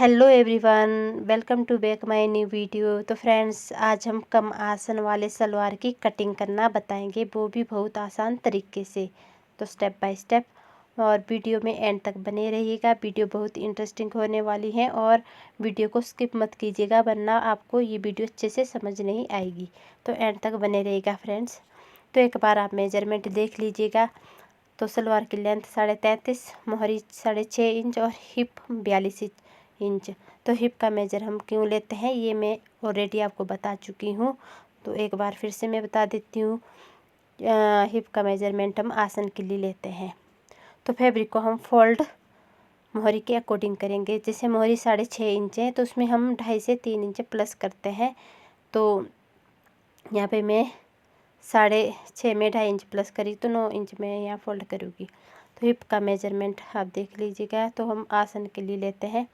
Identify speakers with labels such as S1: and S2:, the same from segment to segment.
S1: Hello everyone, welcome to back my new video. तो friends, आज हम कम आसन वाले सलवार की कटिंग करना बताएंगे, वो भी बहुत आसान तरीके से। तो स्टेप बाय स्टेप और वीडियो में एंड तक बने रहिएगा। वीडियो बहुत इंटरेस्टिंग होने वाली है और वीडियो को स्किप मत कीजिएगा, वरना आपको ये वीडियो अच्छे से समझ नहीं आएगी। तो एंड तक बने रहिएगा फ्रेंड्स। तो एक बार आप मेजरमेंट देख लीजिएगा। तो सलवार की लेंथ 33.5, मोहरी 6.5 इंच और हिप 42 इंच। तो हिप का मेजर हम क्यों लेते हैं ये मैं ऑलरेडी आपको बता चुकी हूँ। तो एक बार फिर से मैं बता देती हूँ। हिप का मेजरमेंट हम आसन के लिए लेते हैं। तो फैब्रिक को हम फोल्ड मोहरी के अकॉर्डिंग करेंगे। जैसे मोहरी 6.5 इंच है तो उसमें हम 2.5 से 3 इंच प्लस करते हैं। तो यहाँ पे मैं 6.5 में 2.5 इंच प्लस करी तो 9 इंच में यहाँ फोल्ड करूँगी। तो हिप का मेजरमेंट आप देख लीजिएगा। तो हम आसन के लिए लेते हैं।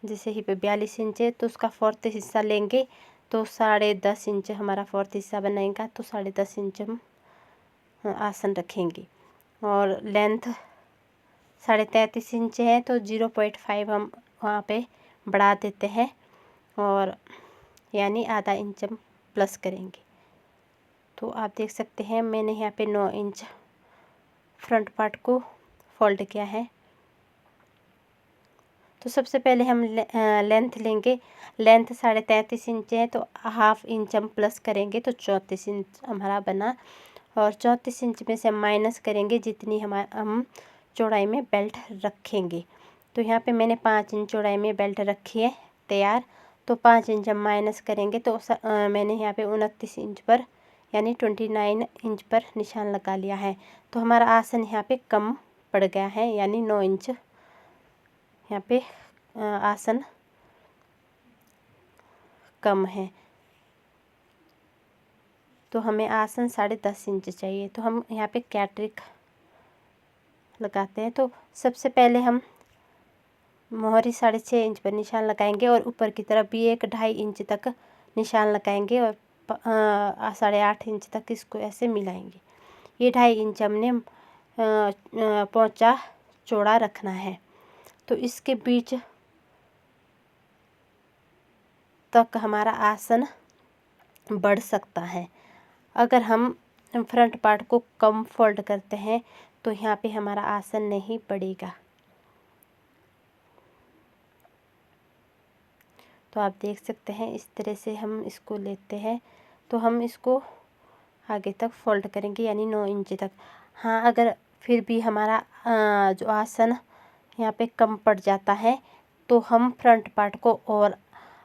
S1: जैसे हिप 42 इंच है तो उसका 4th हिस्सा लेंगे, तो 10.5 इंच हमारा 4th हिस्सा बनाएगा। तो 10.5 इंच हम आसन रखेंगे। और लेंथ 33.5 इंच है तो 0.5 हम वहाँ पे बढ़ा देते हैं, और यानी आधा इंच हम प्लस करेंगे। तो आप देख सकते हैं मैंने यहाँ पे 9 इंच फ्रंट पार्ट को फोल्ड किया है। तो सबसे पहले हम लेंथ लेंगे। लेंथ 33.5 इंच है तो हाफ इंच हम प्लस करेंगे, तो 34 इंच हमारा बना। और 34 इंच में से हम माइनस करेंगे जितनी हम चौड़ाई में बेल्ट रखेंगे। तो यहाँ पे मैंने 5 इंच चौड़ाई में बेल्ट रखी है तैयार। तो 5 इंच हम माइनस करेंगे तो मैंने यहाँ पे 29 इंच पर यानी 29 इंच पर निशान लगा लिया है। तो हमारा आसन यहाँ पे कम पड़ गया है, यानी 9 इंच यहाँ पे आसन कम है। तो हमें आसन 10.5 इंच चाहिए। तो हम यहाँ पे क्या ट्रिक लगाते हैं। तो सबसे पहले हम मोहरी 6.5 इंच पर निशान लगाएंगे और ऊपर की तरफ भी 2.5 इंच तक निशान लगाएंगे और 8.5 इंच तक इसको ऐसे मिलाएंगे। ये 2.5 इंच हमने पोंचा चौड़ा रखना है। तो इसके बीच तक हमारा आसन बढ़ सकता है। अगर हम फ्रंट पार्ट को कम फोल्ड करते हैं तो यहाँ पे हमारा आसन नहीं बढ़ेगा। तो आप देख सकते हैं इस तरह से हम इसको लेते हैं। तो हम इसको आगे तक फोल्ड करेंगे यानी 9 इंच तक। हाँ, अगर फिर भी हमारा जो आसन यहाँ पे कम पड़ जाता है तो हम फ्रंट पार्ट को और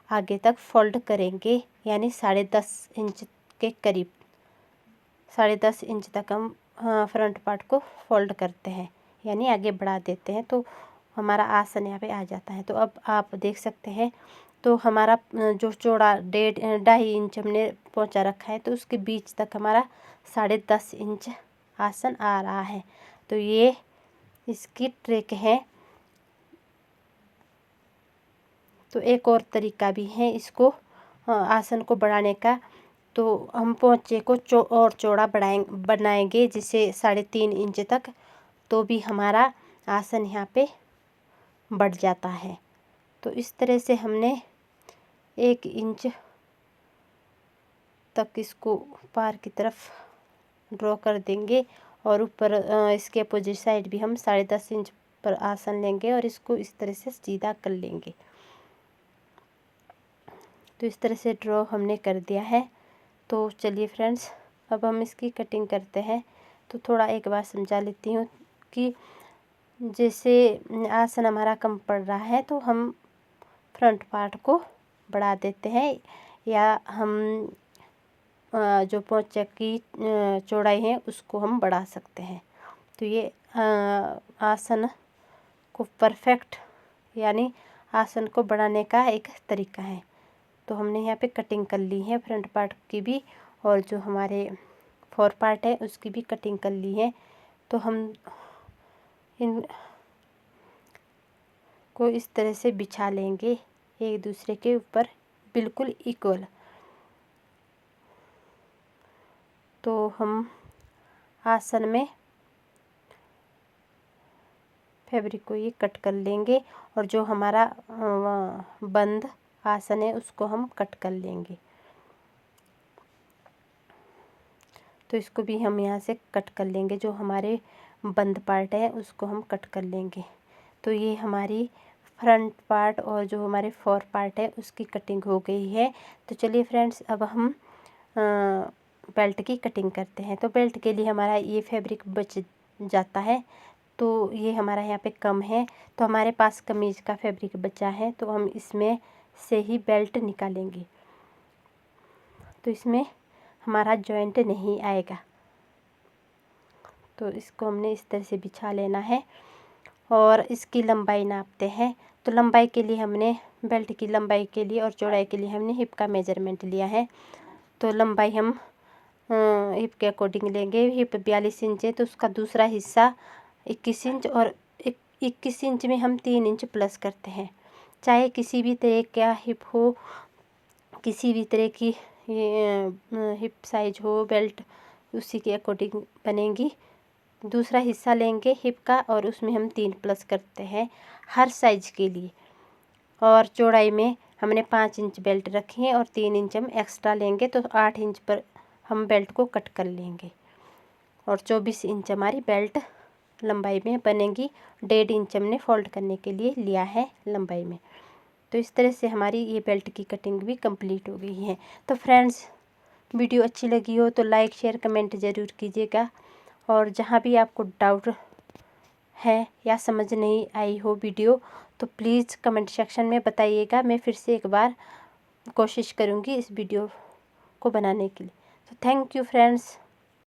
S1: आगे तक फोल्ड करेंगे, यानी 10.5 इंच के करीब 10.5 इंच तक हम फ्रंट पार्ट को फोल्ड करते हैं, यानी आगे बढ़ा देते हैं। तो हमारा आसन यहाँ पे आ जाता है। तो अब आप देख सकते हैं तो हमारा जो चौड़ा 2.5 इंच हमने पोंचा रखा है तो उसके बीच तक हमारा 10.5 इंच आसन आ रहा है। तो ये इसकी ट्रिक है। तो एक और तरीका भी है इसको आसन को बढ़ाने का। तो हम पोंचे को और चौड़ा बनाएंगे जिसे 3.5 इंच तक, तो भी हमारा आसन यहाँ पे बढ़ जाता है। तो इस तरह से हमने 1 इंच तक इसको पार की तरफ ड्रॉ कर देंगे और ऊपर इसके अपोजिट साइड भी हम 10.5 इंच पर आसन लेंगे और इसको इस तरह से सीधा कर लेंगे। तो इस तरह से ड्रॉ हमने कर दिया है। तो चलिए फ्रेंड्स, अब हम इसकी कटिंग करते हैं। तो थोड़ा एक बार समझा लेती हूँ कि जैसे आसन हमारा कम पड़ रहा है तो हम फ्रंट पार्ट को बढ़ा देते हैं, या हम जो पोंचे की चौड़ाई है उसको हम बढ़ा सकते हैं। तो ये आसन को परफेक्ट यानी आसन को बढ़ाने का एक तरीका है। तो हमने यहाँ पे कटिंग कर ली है फ्रंट पार्ट की भी, और जो हमारे फोर पार्ट है उसकी भी कटिंग कर ली है। तो हम इन को इस तरह से बिछा लेंगे एक दूसरे के ऊपर बिल्कुल इक्वल। तो हम आसन में फैब्रिक को ये कट कर लेंगे और जो हमारा बंद आसन है उसको हम कट कर लेंगे। तो इसको भी हम यहाँ से कट कर लेंगे, जो हमारे बंद पार्ट है उसको हम कट कर लेंगे। तो ये हमारी फ्रंट पार्ट और जो हमारे फोर पार्ट है उसकी कटिंग हो गई है। तो चलिए फ्रेंड्स, अब हम बेल्ट की कटिंग करते हैं। तो बेल्ट के लिए हमारा ये फैब्रिक बच जाता है, तो ये हमारा यहाँ पे कम है, तो हमारे पास कमीज़ का फैब्रिक बचा है, तो हम इसमें से ही बेल्ट निकालेंगे। तो इसमें हमारा जॉइंट नहीं आएगा, तो इसको हमने इस तरह से बिछा लेना है और इसकी लंबाई नापते हैं। तो लंबाई के लिए हमने बेल्ट की लंबाई के लिए और चौड़ाई के लिए हमने हिप का मेजरमेंट लिया है। तो लंबाई हम हिप के अकॉर्डिंग लेंगे। हिप 42 इंच है, तो उसका दूसरा हिस्सा 21 इंच और 21 इंच में हम 3 इंच प्लस करते हैं। चाहे किसी भी तरह का हिप हो, किसी भी तरह की हिप साइज हो, बेल्ट उसी के अकॉर्डिंग बनेगी। दूसरा हिस्सा लेंगे हिप का और उसमें हम 3 प्लस करते हैं हर साइज के लिए। और चौड़ाई में हमने 5 इंच बेल्ट रखी है और 3 इंच हम एक्स्ट्रा लेंगे, तो 8 इंच पर हम बेल्ट को कट कर लेंगे और 24 इंच हमारी बेल्ट लंबाई में बनेगी। 1.5 इंच हमने फोल्ड करने के लिए लिया है लंबाई में। तो इस तरह से हमारी ये बेल्ट की कटिंग भी कंप्लीट हो गई है। तो फ्रेंड्स, वीडियो अच्छी लगी हो तो लाइक शेयर कमेंट ज़रूर कीजिएगा, और जहाँ भी आपको डाउट है या समझ नहीं आई हो वीडियो, तो प्लीज़ कमेंट सेक्शन में बताइएगा। मैं फिर से एक बार कोशिश करूँगी इस वीडियो को बनाने के लिए। तो थैंक यू फ्रेंड्स।